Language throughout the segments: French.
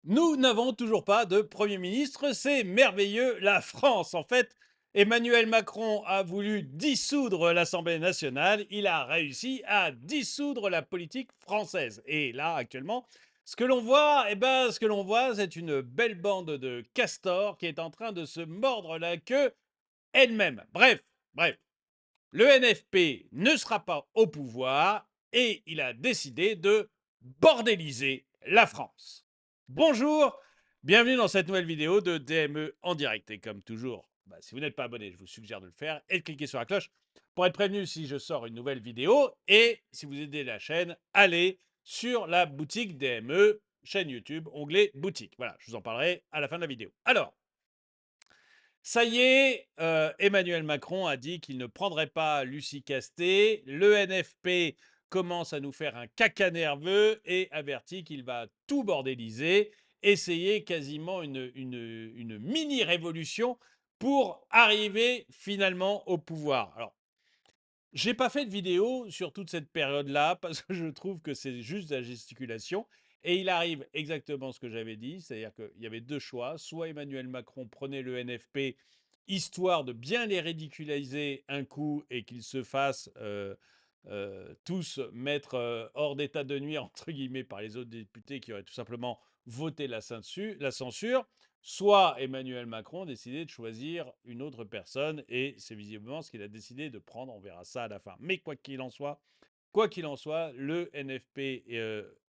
Nous n'avons toujours pas de Premier ministre, c'est merveilleux, la France. En fait, Emmanuel Macron a voulu dissoudre l'Assemblée nationale, il a réussi à dissoudre la politique française. Et là, actuellement, ce que l'on voit, c'est une belle bande de castors qui est en train de se mordre la queue elle-même. Bref, le NFP ne sera pas au pouvoir et il a décidé de bordéliser la France. Bonjour, bienvenue dans cette nouvelle vidéo de DME en direct. Et comme toujours, si vous n'êtes pas abonné, je vous suggère de le faire et de cliquer sur la cloche pour être prévenu si je sors une nouvelle vidéo. Et si vous aidez la chaîne, allez sur la boutique DME, chaîne YouTube, onglet boutique. Voilà, je vous en parlerai à la fin de la vidéo. Alors, ça y est, Emmanuel Macron a dit qu'il ne prendrait pas Lucie Castet. Le NFP commence à nous faire un caca nerveux et avertit qu'il va tout bordéliser, essayer quasiment une mini-révolution pour arriver finalement au pouvoir. Alors, j'ai pas fait de vidéo sur toute cette période-là parce que je trouve que c'est juste de la gesticulation. Et il arrive exactement ce que j'avais dit, c'est-à-dire qu'il y avait deux choix. Soit Emmanuel Macron prenait le NFP histoire de bien les ridiculiser un coup et qu'ils se fassent tous mettre hors d'état de nuire, entre guillemets, par les autres députés qui auraient tout simplement voté la censure. Soit Emmanuel Macron décidait de choisir une autre personne et c'est visiblement ce qu'il a décidé de prendre. On verra ça à la fin. Mais quoi qu'il en soit, le NFP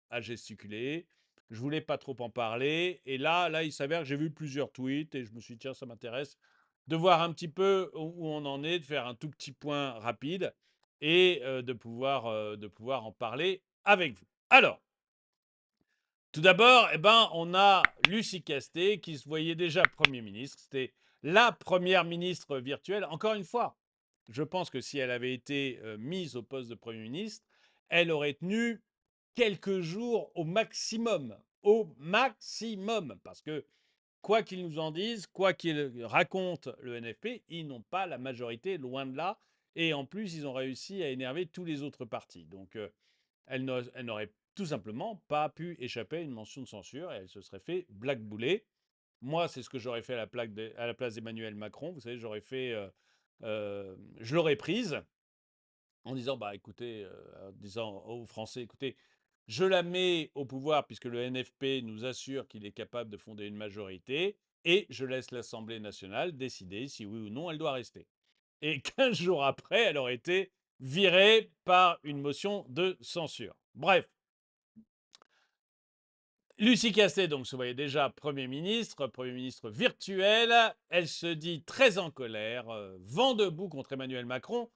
a gesticulé. Je voulais pas trop en parler. Et là, il s'avère que j'ai vu plusieurs tweets et je me suis dit, tiens, ça m'intéresse de voir un petit peu où on en est, de faire un tout petit point rapide et de pouvoir en parler avec vous. Alors, tout d'abord, on a Lucie Castet qui se voyait déjà Premier ministre. C'était la Première ministre virtuelle. Encore une fois, je pense que si elle avait été mise au poste de Premier ministre, elle aurait tenu quelques jours au maximum. Au maximum. Parce que quoi qu'ils nous en disent, quoi qu'ils racontent le NFP, ils n'ont pas la majorité, loin de là. Et en plus, ils ont réussi à énerver tous les autres partis. Donc, elle n'aurait tout simplement pas pu échapper à une mention de censure et elle se serait fait blackbouler. Moi, c'est ce que j'aurais fait à la place d'Emmanuel Macron. Vous savez, je l'aurais prise en disant, bah écoutez, en disant aux Français, écoutez, je la mets au pouvoir puisque le NFP nous assure qu'il est capable de fonder une majorité et je laisse l'Assemblée nationale décider si oui ou non elle doit rester. Et 15 jours après, elle aurait été virée par une motion de censure. Bref, Lucie Castet donc se voyait déjà Premier ministre virtuel. Elle se dit très en colère, vent debout contre Emmanuel Macron,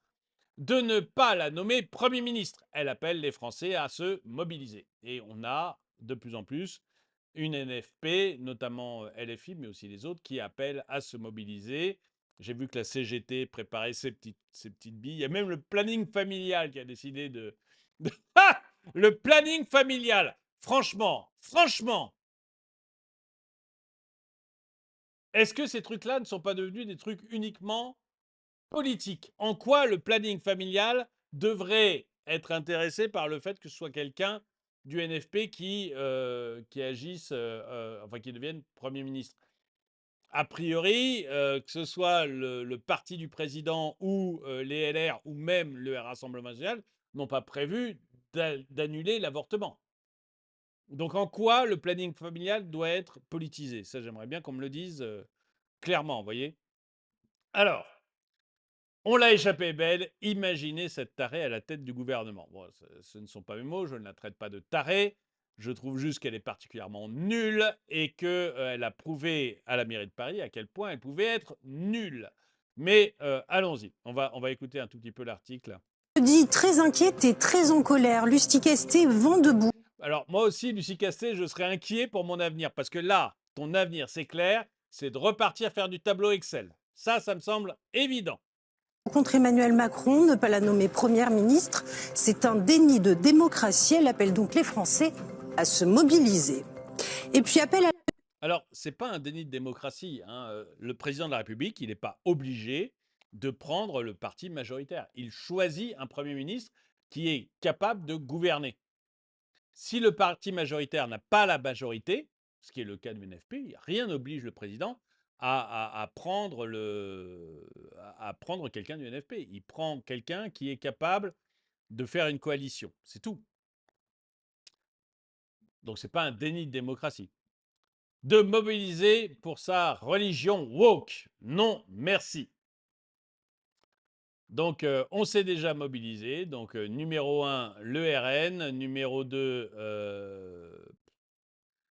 de ne pas la nommer Premier ministre. Elle appelle les Français à se mobiliser. Et on a de plus en plus une NFP, notamment LFI, mais aussi les autres, qui appellent à se mobiliser. J'ai vu que la CGT préparait ses petites billes. Il y a même le planning familial qui a décidé Ah, le planning familial. Franchement, est-ce que ces trucs-là ne sont pas devenus des trucs uniquement politiques? En quoi le planning familial devrait être intéressé par le fait que ce soit quelqu'un du NFP qui agisse, enfin qui devienne Premier ministre? A priori, que ce soit le parti du président ou les LR ou même le Rassemblement national n'ont pas prévu d'annuler l'avortement. Donc en quoi le planning familial doit être politisé? Ça, j'aimerais bien qu'on me le dise clairement, vous voyez? Alors, on l'a échappé belle, imaginez cette tarée à la tête du gouvernement. Bon, ce ne sont pas mes mots, je ne la traite pas de tarée. Je trouve juste qu'elle est particulièrement nulle et qu'elle a prouvé à la mairie de Paris à quel point elle pouvait être nulle. Mais allons-y, on va écouter un tout petit peu l'article. Dit très inquiète et très en colère, Lucie Castet vent debout. Alors moi aussi, Lucie Castet, je serais inquiet pour mon avenir parce que là, ton avenir, c'est clair, c'est de repartir faire du tableau Excel. Ça me semble évident. Contre Emmanuel Macron, ne pas la nommer première ministre, c'est un déni de démocratie. Elle appelle donc les Français à se mobiliser. Et puis appelle à... Alors, c'est pas un déni de démocratie, hein. Le président de la République, il n'est pas obligé de prendre le parti majoritaire. Il choisit un Premier ministre qui est capable de gouverner. Si le parti majoritaire n'a pas la majorité, ce qui est le cas de l'UNFP. Rien n'oblige le président à prendre quelqu'un du NFP. Il prend quelqu'un qui est capable de faire une coalition. C'est tout. Donc, ce n'est pas un déni de démocratie. De mobiliser pour sa religion woke. Non, merci. Donc, on s'est déjà mobilisé. Donc, numéro 1, le RN. Numéro 2,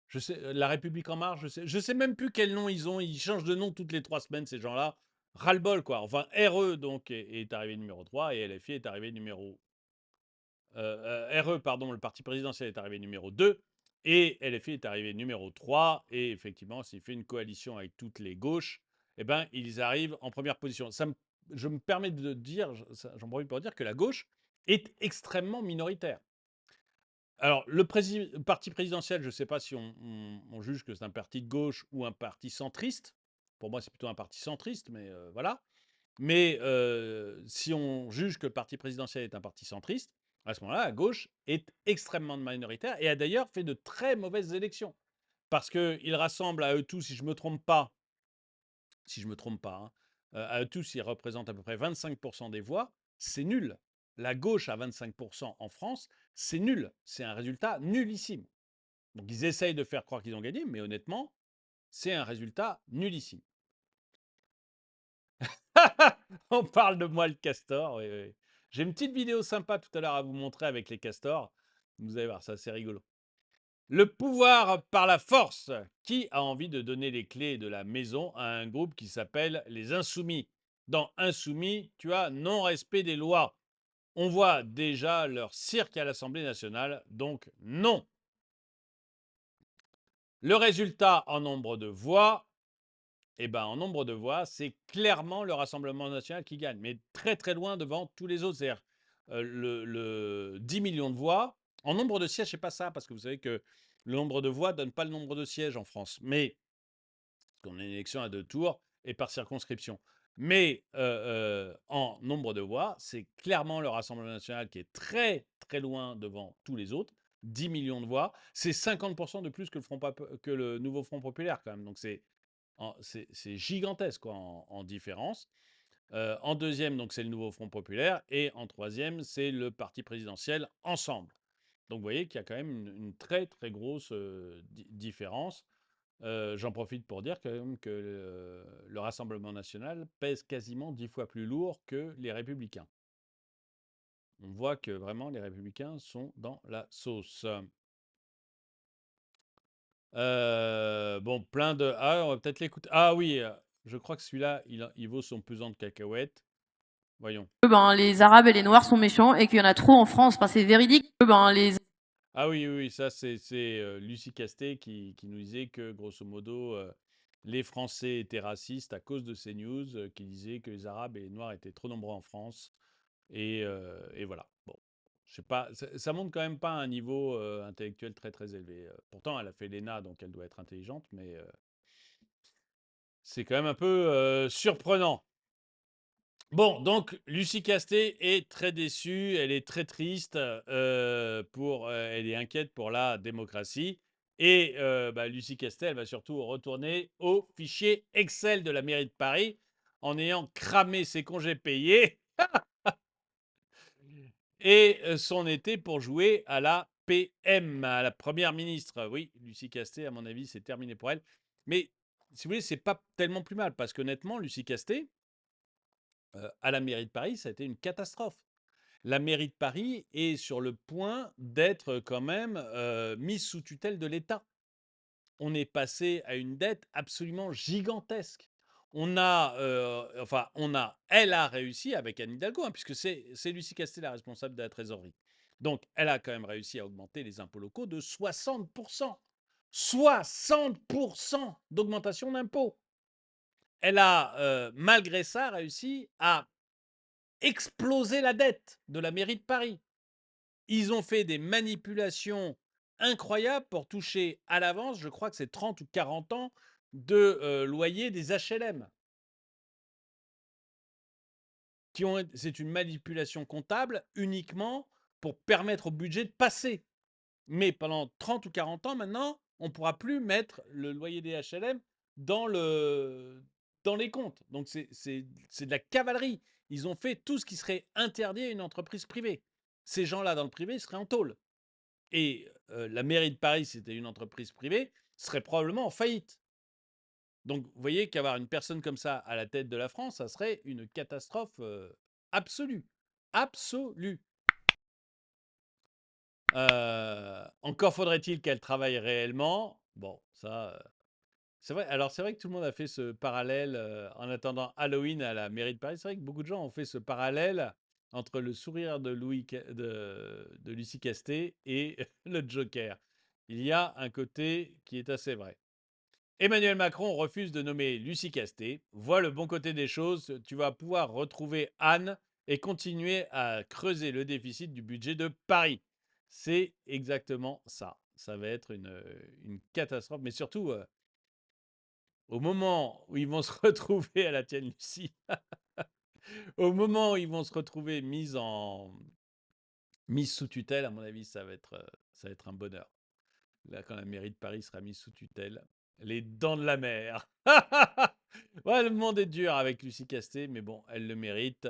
je sais, La République En Marche. Je sais même plus quel nom ils ont. Ils changent de nom toutes les 3 semaines, ces gens-là. Ras-le-bol, quoi. Enfin, RE, donc, est arrivé numéro 3 et LFI est arrivé numéro RE, pardon, le parti présidentiel est arrivé numéro 2 et LFI est arrivé numéro 3. Et effectivement, s'il fait une coalition avec toutes les gauches, eh ben, ils arrivent en première position. Je me permets de dire, j'en profite pour dire que la gauche est extrêmement minoritaire. Alors, le parti présidentiel, je ne sais pas si on juge que c'est un parti de gauche ou un parti centriste. Pour moi, c'est plutôt un parti centriste, mais voilà. Mais si on juge que le parti présidentiel est un parti centriste, à ce moment-là, la gauche est extrêmement minoritaire et a d'ailleurs fait de très mauvaises élections. Parce qu'il rassemble à eux tous, si je ne me trompe pas, hein, à eux tous, ils représentent à peu près 25% des voix. C'est nul. La gauche à 25% en France, c'est nul. C'est un résultat nullissime. Donc ils essayent de faire croire qu'ils ont gagné, mais honnêtement, c'est un résultat nullissime. On parle de moi le castor, oui, oui. J'ai une petite vidéo sympa tout à l'heure à vous montrer avec les castors. Vous allez voir, ça c'est rigolo. Le pouvoir par la force. Qui a envie de donner les clés de la maison à un groupe qui s'appelle les Insoumis? Dans Insoumis, tu as non-respect des lois. On voit déjà leur cirque à l'Assemblée nationale, donc non. Le résultat en nombre de voix, eh ben, en nombre de voix, c'est clairement le Rassemblement national qui gagne, mais très très loin devant tous les autres. C'est-à-dire le 10 millions de voix. En nombre de sièges, c'est pas ça, parce que vous savez que le nombre de voix ne donne pas le nombre de sièges en France. Mais, parce qu'on a une élection à 2 tours et par circonscription. Mais en nombre de voix, c'est clairement le Rassemblement national qui est très très loin devant tous les autres. 10 millions de voix, c'est 50% de plus que le nouveau Front populaire quand même. Donc c'est gigantesque quoi, en différence. En deuxième, donc c'est le nouveau Front populaire. Et en troisième, c'est le parti présidentiel Ensemble. Donc vous voyez qu'il y a quand même une très très grosse différence. J'en profite pour dire quand même que le Rassemblement national pèse quasiment 10 fois plus lourd que les Républicains. On voit que vraiment les Républicains sont dans la sauce. Bon, plein de. Ah, on va peut-être l'écouter. Ah oui, je crois que celui-là, il vaut son pesant de cacahuètes. Voyons. Ben, les Arabes et les Noirs sont méchants et qu'il y en a trop en France. Enfin, c'est véridique. Ah oui, oui, oui, ça c'est Lucie Castet qui nous disait que, grosso modo, les Français étaient racistes à cause de ces news, qui disaient que les Arabes et les Noirs étaient trop nombreux en France. Et voilà. Bon, je sais pas, ça montre quand même pas un niveau intellectuel très très élevé. Pourtant, elle a fait l'ENA, donc elle doit être intelligente, mais c'est quand même un peu surprenant. Bon, donc Lucie Castet est très déçue, elle est très triste, elle est inquiète pour la démocratie. Et bah, Lucie Castet, elle va surtout retourner au fichier Excel de la mairie de Paris en ayant cramé ses congés payés et son été pour jouer à la PM, à la première ministre. Oui, Lucie Castet, à mon avis, c'est terminé pour elle. Mais si vous voulez, c'est pas tellement plus mal parce qu'honnêtement, Lucie Castet, à la mairie de Paris, ça a été une catastrophe. La mairie de Paris est sur le point d'être quand même mise sous tutelle de l'État. On est passé à une dette absolument gigantesque. Elle a réussi avec Anne Hidalgo, hein, puisque c'est Lucie Castet la responsable de la trésorerie. Donc, elle a quand même réussi à augmenter les impôts locaux de 60%. 60% d'augmentation d'impôts. Elle a, malgré ça, réussi à exploser la dette de la mairie de Paris. Ils ont fait des manipulations incroyables pour toucher à l'avance, je crois que c'est 30 ou 40 ans de loyer des HLM. C'est une manipulation comptable uniquement pour permettre au budget de passer. Mais pendant 30 ou 40 ans maintenant, on ne pourra plus mettre le loyer des HLM dans, dans les comptes. Donc, c'est de la cavalerie. Ils ont fait tout ce qui serait interdit à une entreprise privée. Ces gens-là, dans le privé, seraient en tôle. Et la mairie de Paris, si c'était une entreprise privée, serait probablement en faillite. Donc, vous voyez qu'avoir une personne comme ça à la tête de la France, ça serait une catastrophe absolue. Absolue. Encore faudrait-il qu'elle travaille réellement. Bon, ça, c'est vrai. Alors, c'est vrai que tout le monde a fait ce parallèle en attendant Halloween à la mairie de Paris. C'est vrai que beaucoup de gens ont fait ce parallèle entre le sourire de, de Lucie Castet et le Joker. Il y a un côté qui est assez vrai. Emmanuel Macron refuse de nommer Lucie Castet. Vois le bon côté des choses. Tu vas pouvoir retrouver Anne et continuer à creuser le déficit du budget de Paris. C'est exactement ça. Ça va être une catastrophe. Mais surtout, au moment où ils vont se retrouver à la tienne, Lucie, au moment où ils vont se retrouver mis sous tutelle, à mon avis, ça va être un bonheur. Là, quand la mairie de Paris sera mise sous tutelle, les dents de la mer. Ouais, le monde est dur avec Lucie Castet, mais bon, elle le mérite.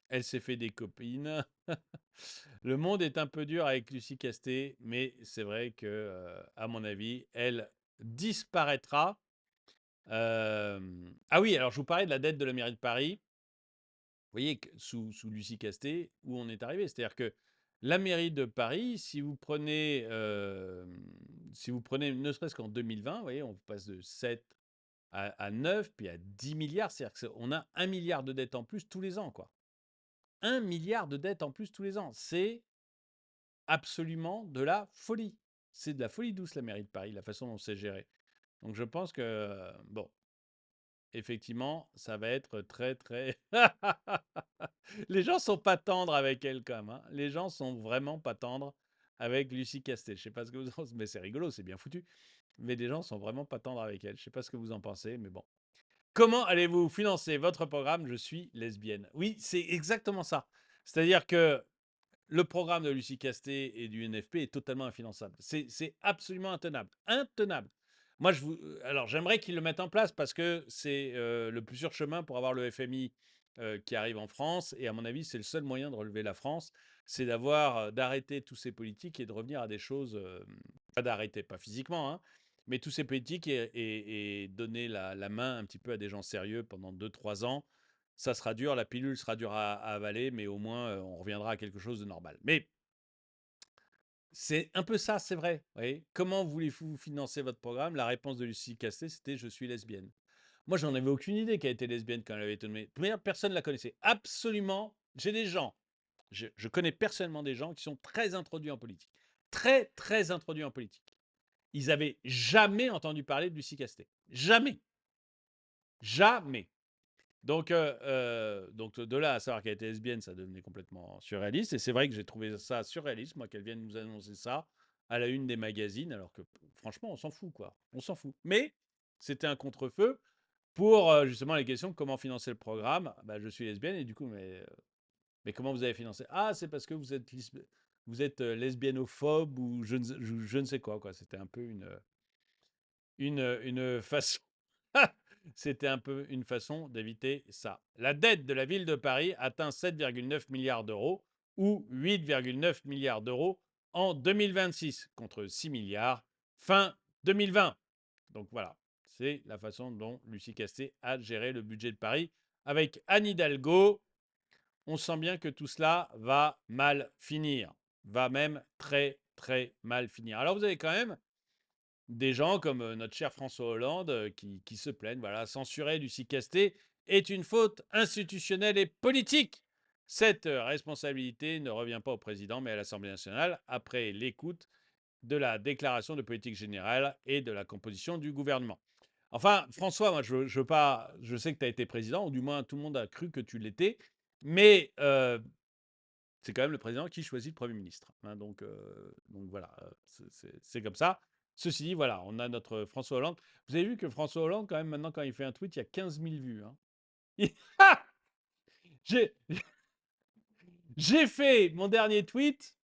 Elle s'est fait des copines. Le monde est un peu dur avec Lucie Castet, mais c'est vrai que, à mon avis, elle disparaîtra. Ah oui, alors je vous parlais de la dette de la mairie de Paris. Vous voyez que sous Lucie Castet, où on est arrivé. C'est-à-dire que la mairie de Paris, si vous prenez ne serait-ce qu'en 2020, vous voyez, on passe de 7 à 9, puis à 10 milliards. C'est-à-dire qu'on a 1 milliard de dettes en plus tous les ans, quoi. 1 milliard de dettes en plus tous les ans. C'est absolument de la folie. C'est de la folie douce, la mairie de Paris, la façon dont c'est géré. Donc je pense que, bon, effectivement, ça va être très, très... Les gens sont pas tendres avec elle, quand même, hein. Les gens sont vraiment pas tendres avec Lucie Castet. Je sais pas ce que vous en pensez, mais c'est rigolo, c'est bien foutu. Mais les gens sont vraiment pas tendres avec elle. Je sais pas ce que vous en pensez, mais bon. Comment allez-vous financer votre programme Je suis lesbienne. Oui, c'est exactement ça. C'est-à-dire que le programme de Lucie Castet et du NFP est totalement infinançable. C'est absolument intenable. Intenable. Moi, alors j'aimerais qu'ils le mettent en place parce que c'est le plus sûr chemin pour avoir le FMI qui arrive en France. Et à mon avis, c'est le seul moyen de relever la France, c'est d'arrêter tous ces politiques et de revenir à des choses, pas d'arrêter, pas physiquement, hein, mais tous ces politiques et donner la main un petit peu à des gens sérieux pendant 2-3 ans. Ça sera dur, la pilule sera dure à avaler, mais au moins on reviendra à quelque chose de normal. Mais c'est un peu ça, c'est vrai. Vous voyez. Comment voulez-vous financer votre programme? La réponse de Lucie Castet, c'était je suis lesbienne. Moi, j'en avais aucune idée qu'elle était lesbienne quand elle avait été nommée. Première, personne ne la connaissait. Absolument. J'ai des gens. Je connais personnellement des gens qui sont très introduits en politique. Très, très introduits en politique. Ils n'avaient jamais entendu parler de Lucie Castet. Jamais. Jamais. Donc de là à savoir qu'elle était lesbienne, ça devenait complètement surréaliste. Et c'est vrai que j'ai trouvé ça surréaliste, moi, qu'elle vienne nous annoncer ça à la une des magazines, alors que franchement, on s'en fout, quoi. On s'en fout. Mais c'était un contre-feu pour justement les questions de comment financer le programme. Bah, je suis lesbienne et du coup, mais comment vous avez financé? Ah, c'est parce que vous êtes lesbienophobe ou je ne sais quoi, quoi. C'était un peu une façon c'était un peu une façon d'éviter ça. La dette de la ville de Paris atteint 7,9 milliards d'euros ou 8,9 milliards d'euros en 2026 contre 6 milliards fin 2020. Donc voilà, c'est la façon dont Lucie Castet a géré le budget de Paris. Avec Anne Hidalgo, on sent bien que tout cela va mal finir, va même très très mal finir. Alors vous avez quand même des gens comme notre cher François Hollande qui se plaignent. Voilà, censurer Lucie Castet est une faute institutionnelle et politique. Cette responsabilité ne revient pas au président, mais à l'Assemblée nationale, après l'écoute de la déclaration de politique générale et de la composition du gouvernement. Enfin, François, moi, je sais que tu as été président, ou du moins tout le monde a cru que tu l'étais, mais c'est quand même le président qui choisit le Premier ministre, hein, donc voilà, c'est comme ça. Ceci dit, voilà, on a notre François Hollande. Vous avez vu que François Hollande, quand même, maintenant, quand il fait un tweet, il y a 15 000 vues, hein. J'ai j'ai fait mon dernier tweet,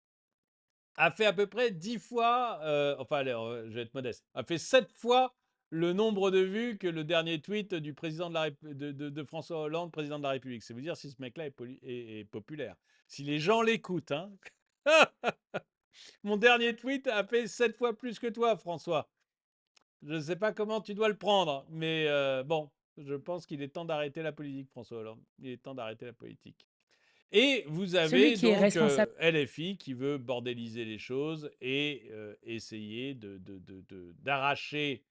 a fait à peu près 10 fois, enfin allez, je vais être modeste, a fait 7 fois le nombre de vues que le dernier tweet du président de François Hollande, président de la République. C'est vous dire si ce mec-là est populaire. Si les gens l'écoutent, hein. Mon dernier tweet a fait 7 fois plus que toi, François. Je ne sais pas comment tu dois le prendre, mais bon, je pense qu'il est temps d'arrêter la politique, François Hollande. Il est temps d'arrêter la politique. Et vous Celui avez qui est donc responsable. LFI qui veut bordéliser les choses et essayer d'arracher.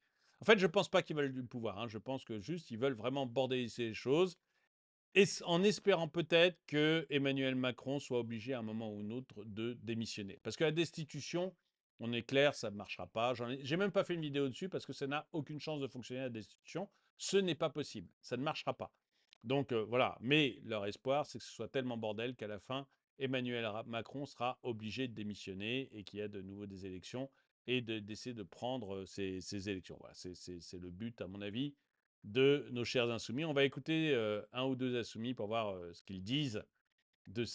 En fait, je ne pense pas qu'ils veulent du pouvoir, hein. Je pense que juste ils veulent vraiment bordéliser les choses en espérant peut-être que Emmanuel Macron soit obligé à un moment ou un autre de démissionner. Parce que la destitution, on est clair, ça ne marchera pas. J'ai même pas fait une vidéo dessus parce que ça n'a aucune chance de fonctionner la destitution. Ce n'est pas possible. Ça ne marchera pas. Donc voilà. Mais leur espoir, c'est que ce soit tellement bordel qu'à la fin, Emmanuel Macron sera obligé de démissionner et qu'il y ait de nouveau des élections et d'essayer de prendre ces élections. Voilà, c'est le but, à mon avis, de nos chers insoumis. On va écouter un ou deux insoumis pour voir ce qu'ils disent de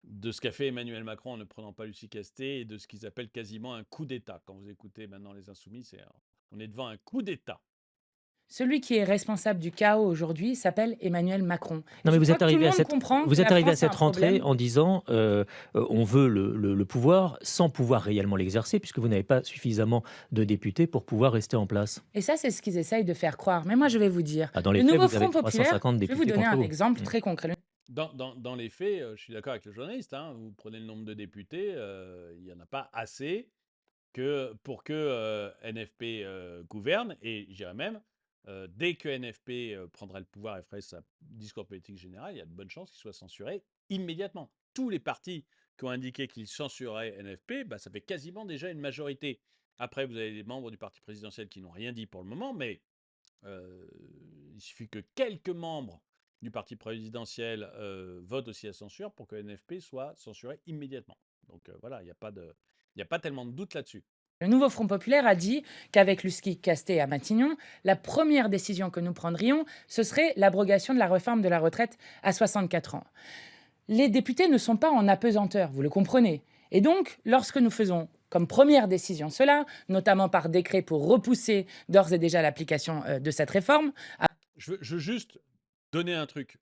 de ce qu'a fait Emmanuel Macron en ne prenant pas Lucie Castet et de ce qu'ils appellent quasiment un coup d'État. Quand vous écoutez maintenant les insoumis, on est devant un coup d'État. Celui qui est responsable du chaos aujourd'hui s'appelle Emmanuel Macron. Non, Et mais je vous crois êtes que tout le arrivé à monde cette, comprend vous que êtes la arrivé à France a un cette rentrée problème. en disant on veut le pouvoir sans pouvoir réellement l'exercer, puisque vous n'avez pas suffisamment de députés pour pouvoir rester en place. Et ça, c'est ce qu'ils essayent de faire croire. Mais moi, je vais vous dire, Ah, dans le les faits, nouveau vous avez Front populaire, 350 je vais vous députés donner contre un vous. exemple très concret. Dans les faits, je suis d'accord avec le journaliste, hein, vous prenez le nombre de députés, il n'y en a pas assez pour que NFP gouverne. Et je dirais même, dès que NFP prendrait le pouvoir et ferait sa discours politique général, il y a de bonnes chances qu'il soit censuré immédiatement. Tous les partis qui ont indiqué qu'ils censureraient NFP, bah, ça fait quasiment déjà une majorité. Après, vous avez les membres du parti présidentiel qui n'ont rien dit pour le moment, mais il suffit que quelques membres du parti présidentiel votent aussi la censure pour que NFP soit censuré immédiatement. Donc voilà, il n'y a pas tellement de doute là-dessus. Le nouveau Front populaire a dit qu'avec Lucie Castet à Matignon, la première décision que nous prendrions, ce serait l'abrogation de la réforme de la retraite à 64 ans. Les députés ne sont pas en apesanteur, vous le comprenez. Et donc, lorsque nous faisons comme première décision cela, notamment par décret pour repousser d'ores et déjà l'application de cette réforme. Je veux juste donner un truc.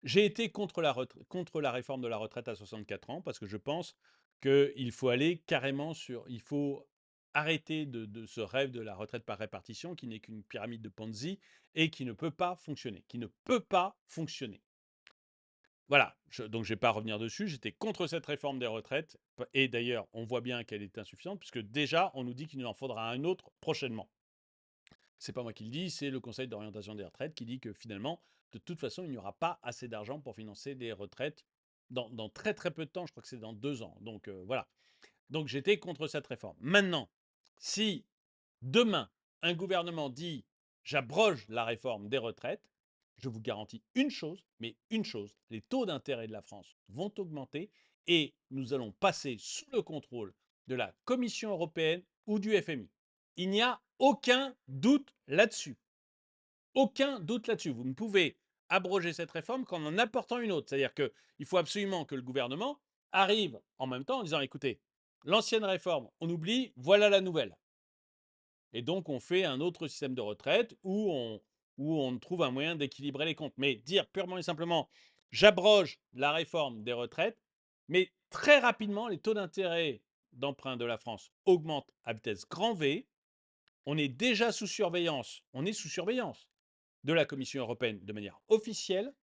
J'ai été contre la réforme de la retraite à 64 ans parce que je pense qu'il faut aller carrément il faut arrêter de ce rêve de la retraite par répartition qui n'est qu'une pyramide de Ponzi et qui ne peut pas fonctionner. Qui ne peut pas fonctionner. Voilà, donc je ne vais pas revenir dessus. J'étais contre cette réforme des retraites. Et d'ailleurs, on voit bien qu'elle est insuffisante puisque déjà, on nous dit qu'il nous en faudra un autre prochainement. C'est pas moi qui le dis, c'est le Conseil d'orientation des retraites qui dit que finalement, de toute façon, il n'y aura pas assez d'argent pour financer des retraites dans très très peu de temps. Je crois que c'est dans 2 ans. Donc voilà. Donc j'étais contre cette réforme. Maintenant, si demain, un gouvernement dit j'abroge la réforme des retraites, je vous garantis une chose, mais une chose, les taux d'intérêt de la France vont augmenter et nous allons passer sous le contrôle de la Commission européenne ou du FMI. Il n'y a aucun doute là-dessus. Aucun doute là-dessus. Vous ne pouvez abroger cette réforme qu'en en apportant une autre. C'est-à-dire qu'il faut absolument que le gouvernement arrive en même temps en disant, écoutez, l'ancienne réforme, on oublie, voilà la nouvelle. Et donc, on fait un autre système de retraite où on trouve un moyen d'équilibrer les comptes. Mais dire purement et simplement, j'abroge la réforme des retraites, mais très rapidement, les taux d'intérêt d'emprunt de la France augmentent à vitesse grand V. On est déjà sous surveillance. On est sous surveillance de la Commission européenne de manière officielle.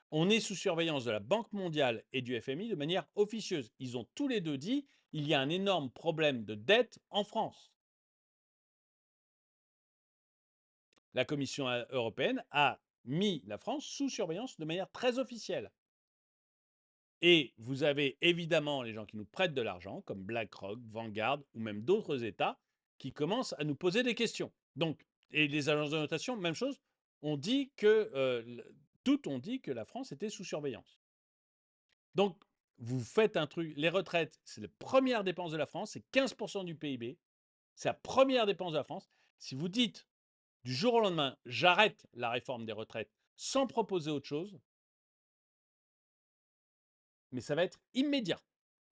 On est sous surveillance de la Banque mondiale et du FMI de manière officieuse. Ils ont tous les deux dit il y a un énorme problème de dette en France. La Commission européenne a mis la France sous surveillance de manière très officielle. Et vous avez évidemment les gens qui nous prêtent de l'argent, comme BlackRock, Vanguard ou même d'autres États, qui commencent à nous poser des questions. Donc, et les agences de notation, même chose, toutes ont dit que la France était sous surveillance. Donc, vous faites un truc, les retraites, c'est la première dépense de la France, c'est 15% du PIB, c'est la première dépense de la France. Si vous dites du jour au lendemain, j'arrête la réforme des retraites sans proposer autre chose, mais ça va être immédiat.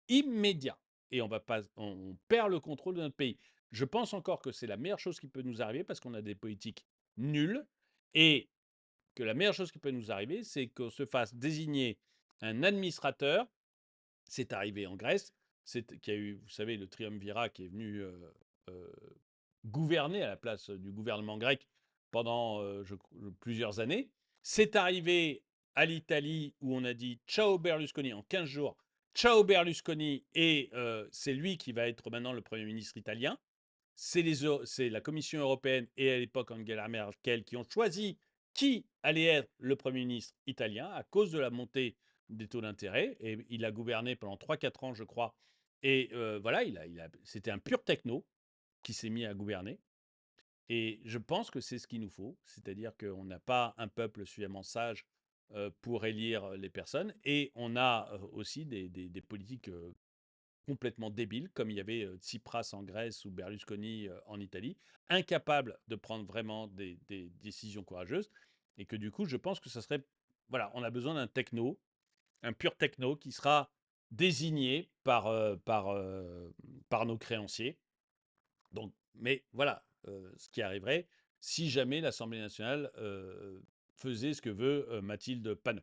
Immédiat. Et on perd le contrôle de notre pays. Je pense encore que c'est la meilleure chose qui peut nous arriver parce qu'on a des politiques nulles et que la meilleure chose qui peut nous arriver, c'est qu'on se fasse désigner un administrateur. C'est arrivé en Grèce, qu'il y a eu, vous savez, le triumvirat qui est venu euh, gouverner à la place du gouvernement grec pendant plusieurs années. C'est arrivé à l'Italie où on a dit ciao Berlusconi en 15 jours. Ciao Berlusconi et c'est lui qui va être maintenant le Premier ministre italien. C'est la Commission européenne et à l'époque Angela Merkel qui ont choisi qui allait être le Premier ministre italien à cause de la montée des taux d'intérêt. Et il a gouverné pendant 3-4 ans, je crois. Et voilà, c'était un pur techno qui s'est mis à gouverner. Et je pense que c'est ce qu'il nous faut, c'est-à-dire qu'on n'a pas un peuple suffisamment sage pour élire les personnes, et on a aussi des politiques complètement débiles, comme il y avait Tsipras en Grèce ou Berlusconi en Italie, incapables de prendre vraiment des décisions courageuses, et que du coup, je pense que ça serait... Voilà, on a besoin d'un techno, un pur techno qui sera désigné par nos créanciers. Donc, mais voilà, ce qui arriverait si jamais l'Assemblée nationale faisait ce que veut Mathilde Panot.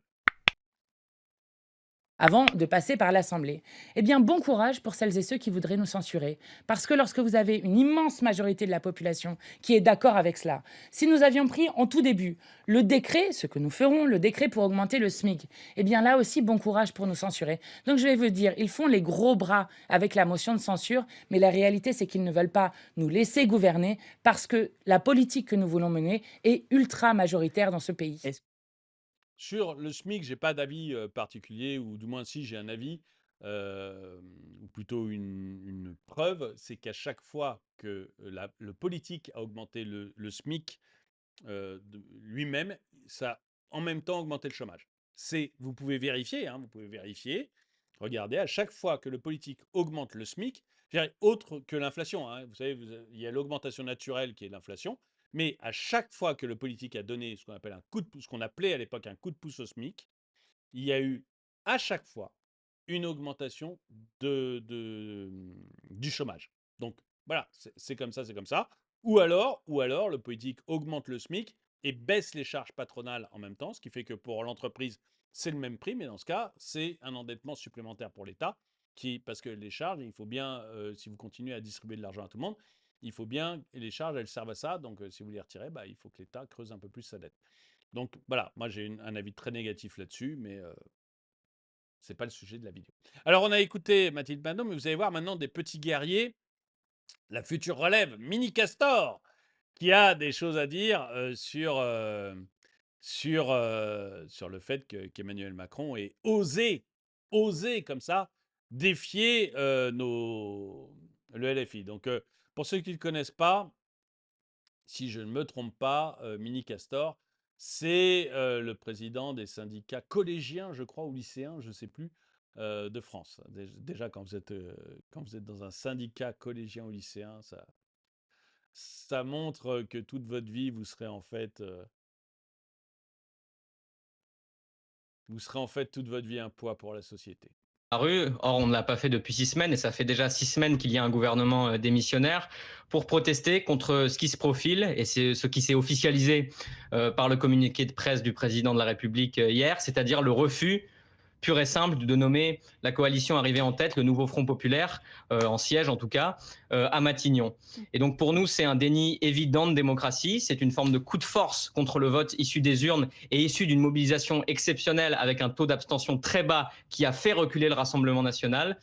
Avant de passer par l'Assemblée. Eh bien, bon courage pour celles et ceux qui voudraient nous censurer. Parce que lorsque vous avez une immense majorité de la population qui est d'accord avec cela, si nous avions pris en tout début le décret, ce que nous ferons, le décret pour augmenter le SMIC, eh bien là aussi, bon courage pour nous censurer. Donc je vais vous dire, ils font les gros bras avec la motion de censure, mais la réalité, c'est qu'ils ne veulent pas nous laisser gouverner parce que la politique que nous voulons mener est ultra majoritaire dans ce pays. Sur le SMIC, j'ai pas d'avis particulier, ou du moins si j'ai un avis, ou plutôt une preuve, c'est qu'à chaque fois que le politique a augmenté le SMIC lui-même, ça a en même temps augmenté le chômage. Vous pouvez vérifier, hein, vous pouvez vérifier. Regardez, à chaque fois que le politique augmente le SMIC, je dirais autre que l'inflation, hein, vous savez, il y a l'augmentation naturelle qui est l'inflation, mais à chaque fois que le politique a donné ce qu'on appelle un coup de pouce, ce qu'on appelait à l'époque un coup de pouce au SMIC, il y a eu à chaque fois une augmentation du chômage. Donc voilà, c'est comme ça, c'est comme ça. Ou alors, le politique augmente le SMIC et baisse les charges patronales en même temps, ce qui fait que pour l'entreprise, c'est le même prix, mais dans ce cas, c'est un endettement supplémentaire pour l'État, parce que les charges, il faut bien, si vous continuez à distribuer de l'argent à tout le monde, il faut bien, et les charges, elles servent à ça, donc si vous les retirez, il faut que l'État creuse un peu plus sa dette. Donc voilà, moi j'ai un avis très négatif là-dessus, mais c'est pas le sujet de la vidéo. Alors on a écouté Mathilde Panot, mais vous allez voir maintenant des petits guerriers, la future relève, Mini Castor, qui a des choses à dire sur le fait qu'Emmanuel Macron ait osé comme ça, défier le LFI. Donc, pour ceux qui ne le connaissent pas, si je ne me trompe pas, Mini Castor, c'est le président des syndicats collégiens, je crois, ou lycéens, je ne sais plus, de France. Déjà, quand vous êtes dans un syndicat collégien ou lycéen, ça montre que toute votre vie, vous serez en fait toute votre vie un poids pour la société. Rue. Or, on ne l'a pas fait depuis 6 semaines et ça fait déjà 6 semaines qu'il y a un gouvernement démissionnaire pour protester contre ce qui se profile et c'est ce qui s'est officialisé par le communiqué de presse du président de la République hier, c'est-à-dire le refus pur et simple de nommer la coalition arrivée en tête, le nouveau Front populaire, en siège en tout cas, à Matignon. Et donc pour nous, c'est un déni évident de démocratie, c'est une forme de coup de force contre le vote issu des urnes et issu d'une mobilisation exceptionnelle avec un taux d'abstention très bas qui a fait reculer le Rassemblement national.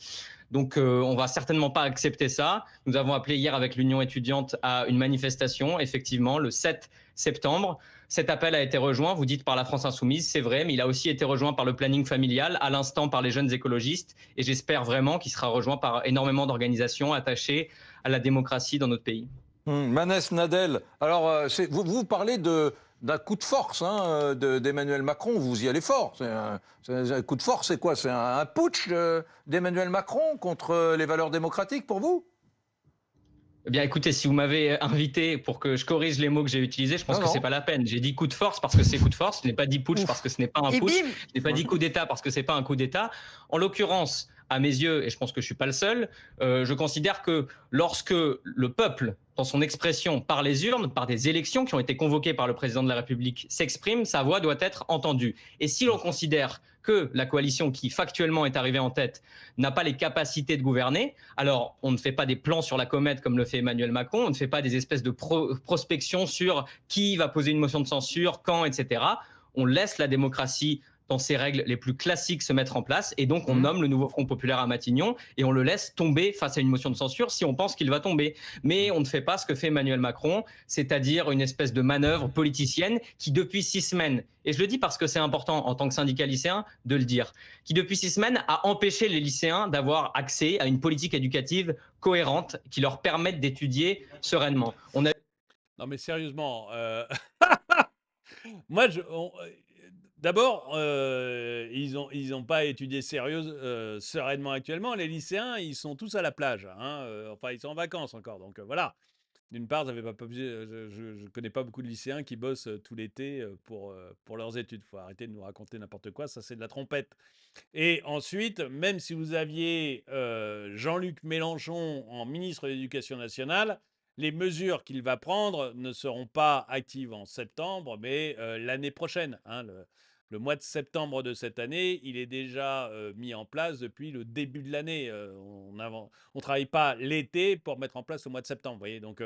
Donc on ne va certainement pas accepter ça. Nous avons appelé hier avec l'Union étudiante à une manifestation, effectivement, le 7 septembre. Cet appel a été rejoint, vous dites par la France Insoumise, c'est vrai, mais il a aussi été rejoint par le planning familial, à l'instant par les jeunes écologistes, et j'espère vraiment qu'il sera rejoint par énormément d'organisations attachées à la démocratie dans notre pays. Manès Nadel, alors vous parlez d'un coup de force d'Emmanuel Macron, vous y allez fort. Un coup de force, c'est quoi? C'est un putsch d'Emmanuel Macron contre les valeurs démocratiques pour vous? Eh bien, écoutez, si vous m'avez invité pour que je corrige les mots que j'ai utilisés, je pense Non, que c'est non. pas la peine. J'ai dit coup de force parce que c'est coup de force. Je n'ai pas dit putsch parce que ce n'est pas un Et putsch. bim. Je n'ai pas dit coup d'État parce que c'est pas un coup d'État. En l'occurrence, à mes yeux, et je pense que je suis pas le seul, je considère que lorsque le peuple, dans son expression par les urnes, par des élections qui ont été convoquées par le président de la République, s'exprime, sa voix doit être entendue. Et si l'on considère que la coalition qui factuellement est arrivée en tête n'a pas les capacités de gouverner, alors on ne fait pas des plans sur la comète comme le fait Emmanuel Macron, on ne fait pas des espèces de prospection sur qui va poser une motion de censure, quand, etc. On laisse la démocratie dans ses règles les plus classiques se mettre en place et donc on nomme le nouveau Front populaire à Matignon et on le laisse tomber face à une motion de censure si on pense qu'il va tomber. Mais on ne fait pas ce que fait Emmanuel Macron, c'est-à-dire une espèce de manœuvre politicienne qui depuis 6 semaines, et je le dis parce que c'est important en tant que syndicat lycéen de le dire, qui depuis 6 semaines a empêché les lycéens d'avoir accès à une politique éducative cohérente qui leur permette d'étudier sereinement. On a Non, mais sérieusement, moi, d'abord, ils ont pas étudié sereinement actuellement. Les lycéens, ils sont tous à la plage, hein, enfin, ils sont en vacances encore, donc voilà. D'une part, je connais pas beaucoup de lycéens qui bossent tout l'été pour leurs études. Faut arrêter de nous raconter n'importe quoi, ça c'est de la trompette. Et ensuite, même si vous aviez Jean-Luc Mélenchon en ministre de l'Éducation nationale, les mesures qu'il va prendre ne seront pas actives en septembre, mais l'année prochaine, hein. Le mois de septembre de cette année, il est déjà mis en place depuis le début de l'année. On ne travaille pas l'été pour mettre en place le mois de septembre. Vous voyez, donc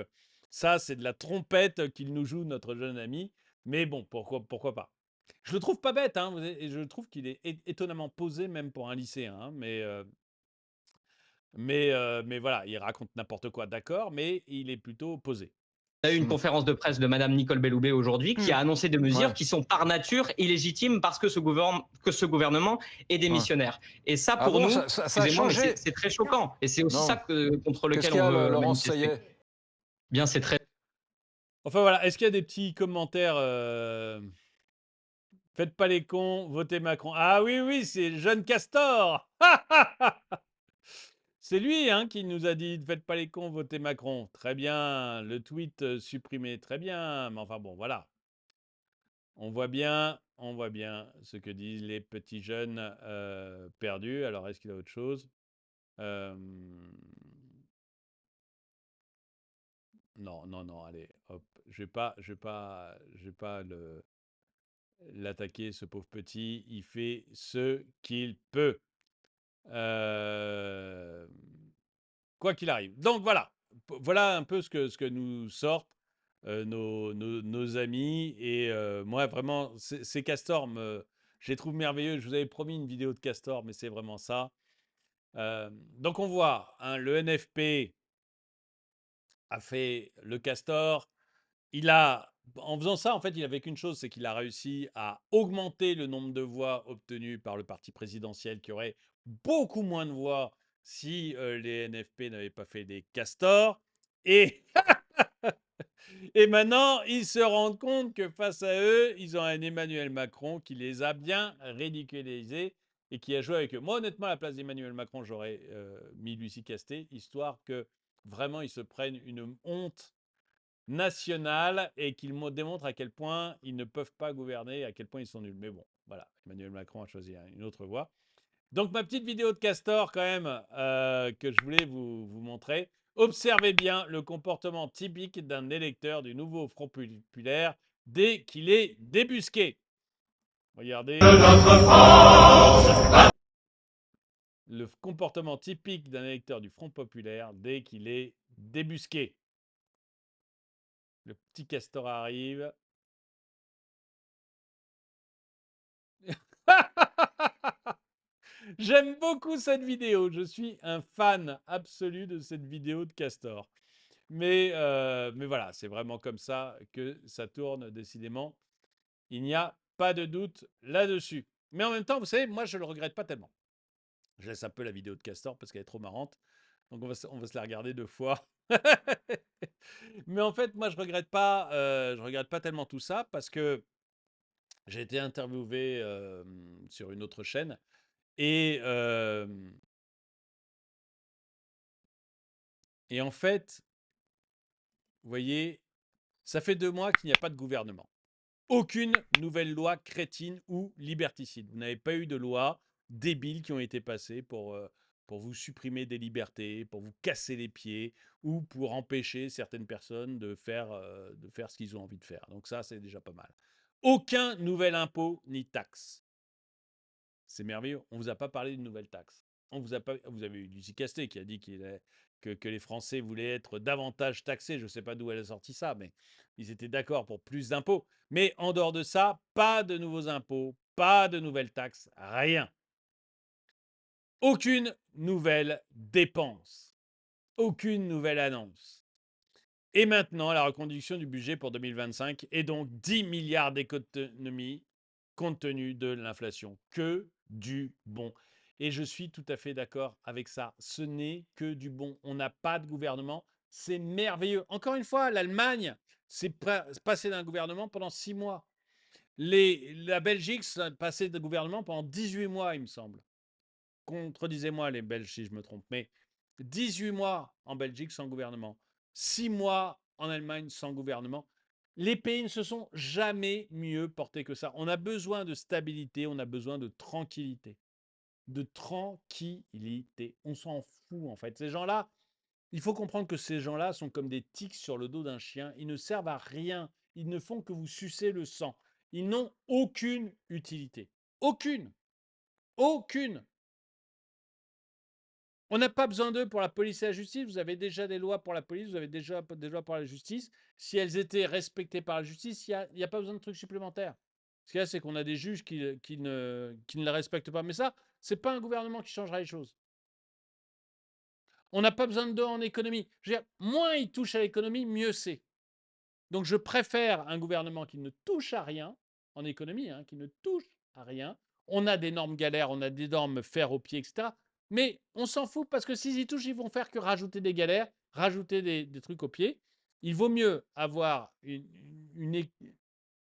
ça, c'est de la trompette qu'il nous joue, notre jeune ami. Mais bon, pourquoi pas. Je le trouve pas bête, hein, et je trouve qu'il est étonnamment posé, même pour un lycéen, hein, mais voilà, il raconte n'importe quoi, d'accord, mais il est plutôt posé. eu une conférence de presse de Madame Nicole Belloubet aujourd'hui qui a annoncé des mesures Ouais. qui sont par nature illégitimes parce que ce gouvernement est démissionnaire. Et ça, Ah pour bon, nous, ça a excusez-moi, mais changé. c'est très choquant. Et c'est aussi ça Non. contre Qu'est-ce lequel qu'il y on a, veut Laurence, ça y manifester. est? Bien, c'est très Enfin voilà, est-ce qu'il y a des petits commentaires faites pas les cons, votez Macron. Ah oui, oui, c'est Jeune Castor. C'est lui, hein, qui nous a dit: «Ne faites pas les cons, votez Macron». Très bien, le tweet supprimé, très bien, mais enfin bon, voilà. On voit bien ce que disent les petits jeunes perdus. Alors, est-ce qu'il y a autre chose? Non, non, non, allez, hop. Je vais pas l'attaquer, ce pauvre petit. Il fait ce qu'il peut. Euh, Quoi qu'il arrive. Donc voilà. Voilà un peu ce que nous sortent nos amis. Et moi, vraiment, ces castors, je les trouve merveilleux. Je vous avais promis une vidéo de castor, mais c'est vraiment ça. Donc on voit, hein, le NFP a fait le castor. En faisant ça, en fait, il avait qu'une chose, c'est qu'il a réussi à augmenter le nombre de voix obtenues par le parti présidentiel, qui aurait beaucoup moins de voix si les NFP n'avaient pas fait des castors. Et, et maintenant, ils se rendent compte que face à eux, ils ont un Emmanuel Macron qui les a bien ridiculisés et qui a joué avec eux. Moi, honnêtement, à la place d'Emmanuel Macron, j'aurais mis Lucie Casté, histoire que vraiment ils se prennent une honte nationale et qu'ils démontrent à quel point ils ne peuvent pas gouverner, à quel point ils sont nuls. Mais bon, voilà, Emmanuel Macron a choisi une autre voie. Donc ma petite vidéo de castor quand même que je voulais vous montrer. Observez bien le comportement typique d'un électeur du nouveau Front populaire dès qu'il est débusqué. Regardez. Le comportement typique d'un électeur du Front populaire dès qu'il est débusqué. Le petit castor arrive. J'aime beaucoup cette vidéo. Je suis un fan absolu de cette vidéo de castor. Mais voilà, c'est vraiment comme ça que ça tourne, décidément. Il n'y a pas de doute là-dessus. Mais en même temps, vous savez, moi, je ne le regrette pas tellement. Je laisse un peu la vidéo de castor parce qu'elle est trop marrante. Donc, on va se la regarder 2 fois. Mais en fait, moi, je regrette pas tellement tout ça parce que j'ai été interviewé sur une autre chaîne et, et en fait, vous voyez, ça fait 2 mois qu'il n'y a pas de gouvernement. Aucune nouvelle loi crétine ou liberticide. Vous n'avez pas eu de loi débiles qui ont été passées pour vous supprimer des libertés, pour vous casser les pieds ou pour empêcher certaines personnes de faire ce qu'ils ont envie de faire. Donc ça, c'est déjà pas mal. Aucun nouvel impôt ni taxe. C'est merveilleux. On ne vous a pas parlé d'une nouvelle taxe. Vous avez eu Lucie Castet qui a dit que les Français voulaient être davantage taxés. Je ne sais pas d'où elle a sorti ça, mais ils étaient d'accord pour plus d'impôts. Mais en dehors de ça, pas de nouveaux impôts, pas de nouvelles taxes, rien. Aucune nouvelle dépense, aucune nouvelle annonce. Et maintenant, la reconduction du budget pour 2025 est donc 10 milliards d'économies compte tenu de l'inflation. Que du bon. Et je suis tout à fait d'accord avec ça. Ce n'est que du bon. On n'a pas de gouvernement. C'est merveilleux. Encore une fois, l'Allemagne s'est passée d'un gouvernement pendant 6 mois. La Belgique s'est passée de gouvernement pendant 18 mois, il me semble. Contredisez-moi les Belges si je me trompe. Mais 18 mois en Belgique sans gouvernement. 6 mois en Allemagne sans gouvernement. Les pays ne se sont jamais mieux portés que ça. On a besoin de stabilité, on a besoin de tranquillité. De tranquillité. On s'en fout en fait. Ces gens-là, il faut comprendre que ces gens-là sont comme des tiques sur le dos d'un chien. Ils ne servent à rien. Ils ne font que vous sucer le sang. Ils n'ont aucune utilité. Aucune. Aucune. On n'a pas besoin d'eux pour la police et la justice. Vous avez déjà des lois pour la police, vous avez déjà des lois pour la justice. Si elles étaient respectées par la justice, il n'y a pas besoin de trucs supplémentaires. Ce qu'il y a, c'est qu'on a des juges qui ne la respectent pas. Mais ça, ce n'est pas un gouvernement qui changera les choses. On n'a pas besoin d'eux en économie. Je veux dire, moins ils touchent à l'économie, mieux c'est. Donc je préfère un gouvernement qui ne touche à rien en économie, qui ne touche à rien. On a d'énormes galères, on a d'énormes fers aux pieds, etc. Mais on s'en fout parce que s'ils y touchent, ils vont faire que rajouter des galères, rajouter des trucs aux pieds. Il vaut mieux avoir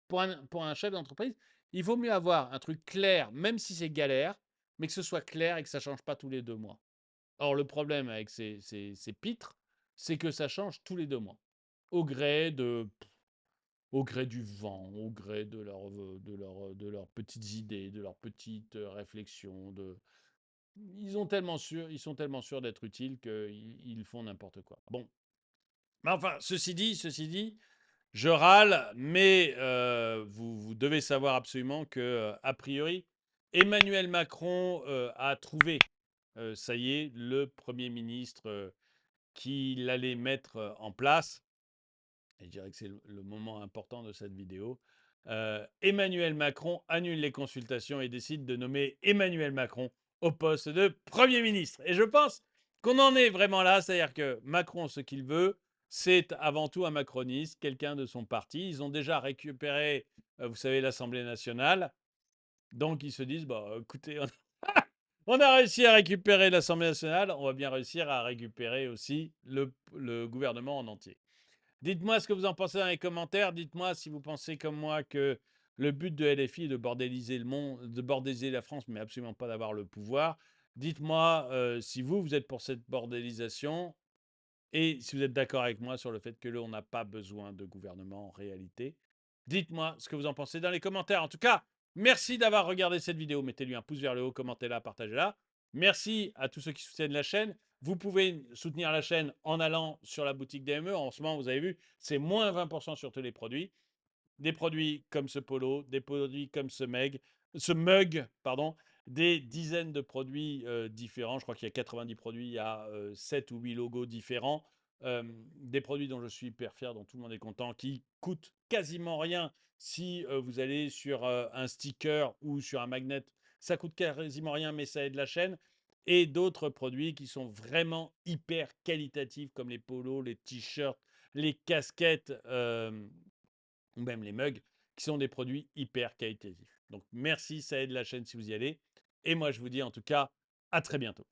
pour un chef d'entreprise, il vaut mieux avoir un truc clair, même si c'est galère, mais que ce soit clair et que ça ne change pas tous les 2 mois. Or, le problème avec ces pitres, c'est que ça change tous les 2 mois, au gré du vent, au gré de leurs petites idées, de leurs petites réflexions. Ils sont tellement sûrs d'être utiles qu'ils font n'importe quoi. Bon, mais enfin, ceci dit, je râle, mais vous devez savoir absolument que, a priori, Emmanuel Macron a trouvé, ça y est, le Premier ministre qu'il allait mettre en place. Et je dirais que c'est le moment important de cette vidéo. Emmanuel Macron annule les consultations et décide de nommer Emmanuel Macron au poste de Premier ministre. Et je pense qu'on en est vraiment là, c'est-à-dire que Macron, ce qu'il veut, c'est avant tout un macroniste, quelqu'un de son parti. Ils ont déjà récupéré, vous savez, l'Assemblée nationale. Donc ils se disent, bah, écoutez, on a réussi à récupérer l'Assemblée nationale, on va bien réussir à récupérer aussi le gouvernement en entier. Dites-moi ce que vous en pensez dans les commentaires. Dites-moi si vous pensez comme moi que le but de LFI est de bordéliser le monde, de bordéliser la France, mais absolument pas d'avoir le pouvoir. Dites-moi si vous êtes pour cette bordélisation et si vous êtes d'accord avec moi sur le fait que l'on n'a pas besoin de gouvernement en réalité. Dites-moi ce que vous en pensez dans les commentaires. En tout cas, merci d'avoir regardé cette vidéo. Mettez-lui un pouce vers le haut, commentez-la, partagez-la. Merci à tous ceux qui soutiennent la chaîne. Vous pouvez soutenir la chaîne en allant sur la boutique DME. En ce moment, vous avez vu, c'est moins 20% sur tous les produits. Des produits comme ce polo, des produits comme ce mug, pardon, des dizaines de produits différents. Je crois qu'il y a 90 produits, il y a 7 ou 8 logos différents. Des produits dont je suis hyper fier, dont tout le monde est content, qui coûtent quasiment rien si vous allez sur un sticker ou sur un magnet. Ça coûte quasiment rien, mais ça aide la chaîne. Et d'autres produits qui sont vraiment hyper qualitatifs, comme les polos, les t-shirts, les casquettes ou même les mugs, qui sont des produits hyper qualitatifs. Donc merci, ça aide la chaîne si vous y allez. Et moi, je vous dis en tout cas, à très bientôt.